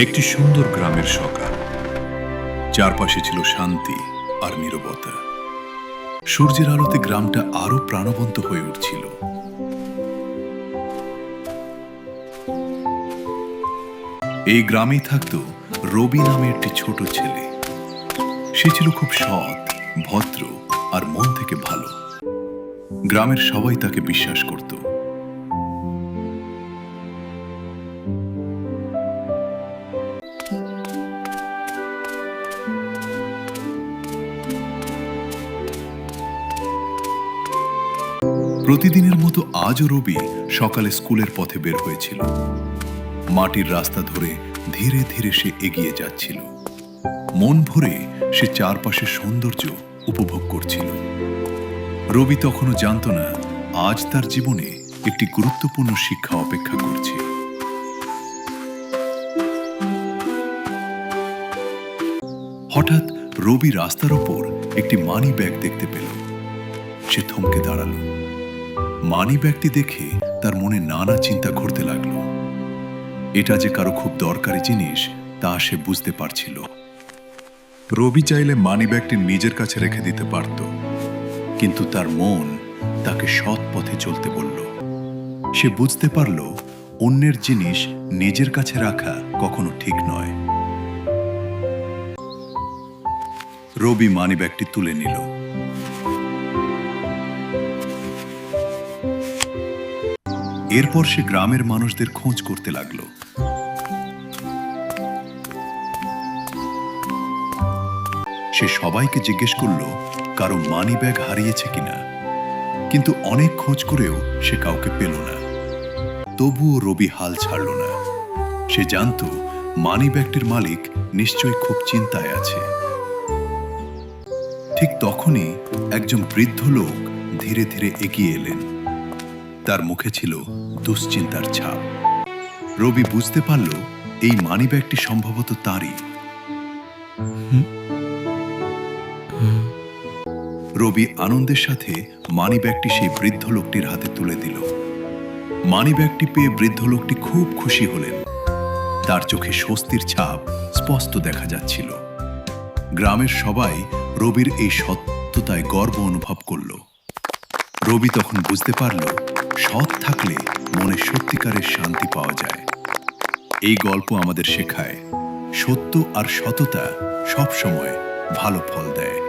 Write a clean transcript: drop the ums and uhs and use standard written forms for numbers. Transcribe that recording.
একটি সুন্দর গ্রামের সকাল। চারপাশে ছিল শান্তি আর নীরবতা। সূর্যের আলোতে গ্রামটা আরো প্রাণবন্ত হয়ে উঠছিল। এই গ্রামেই থাকত রবি নামে একটি ছোট ছেলে। সে ছিল খুব সৎ, ভদ্র আর মন থেকে ভালো। গ্রামের সবাই তাকে বিশ্বাস করত। প্রতিদিনের মতো আজও রবি সকালে স্কুলের পথে বের হয়েছিল। মাটির রাস্তা ধরে ধীরে ধীরে সে এগিয়ে যাচ্ছিল। মন ভরে সে চারপাশের সৌন্দর্য উপভোগ করছিল। রবি তখনও জানত না আজ তার জীবনে একটি গুরুত্বপূর্ণ শিক্ষা অপেক্ষা করছে। হঠাৎ রবি রাস্তার ওপর একটি মানি ব্যাগ দেখতে পেল। সে থমকে দাঁড়ালো। মানি ব্যাগটি দেখে তার মনে নানা চিন্তা ঘুরতে লাগলো। এটা যে কারো খুব দরকারি জিনিস তা সে বুঝতে পারছিল। রবি চাইলে মানি ব্যাগটি নিজের কাছে রেখে দিতে পারত, কিন্তু তার মন তাকে সৎ পথে চলতে বলল। সে বুঝতে পারল অন্যের জিনিস নিজের কাছে রাখা কখনো ঠিক নয়। রবি মানি ব্যাগটি তুলে নিল। এরপর সে গ্রামের মানুষদের খোঁজ করতে লাগলো। সে সবাইকে জিজ্ঞেস করলো কারো মানি ব্যাগ হারিয়েছে কিনা, কিন্তু অনেক খোঁজ করেও সে কাউকে পেল না। তবুও রবি হাল ছাড়ল না। সে জানত মানি ব্যাগটির মালিক নিশ্চয়ই খুব চিন্তায় আছে। ঠিক তখনই একজন বৃদ্ধ লোক ধীরে ধীরে এগিয়ে এলেন। তার মুখে ছিল দুশ্চিন্তার ছাপ। রবি বুঝতে পারল এই মানি ব্যাগটি সম্ভবত তারই। রবি আনন্দের সাথে মানি ব্যাগটি সেই বৃদ্ধ লোকটির হাতে তুলে দিল। মানি ব্যাগটি পেয়ে বৃদ্ধ লোকটি খুব খুশি হলেন। তার চোখে স্বস্তির ছাপ স্পষ্ট দেখা যাচ্ছিল। গ্রামের সবাই রবির এই সত্যতায় গর্ব অনুভব করল। রবি তখন বুঝতে পারল সৎ থাকলে মনে সত্যিকারের শান্তি পাওয়া যায়। এই গল্প আমাদের শেখায় সত্য আর সততা সব সময় ভালো ফল দেয়।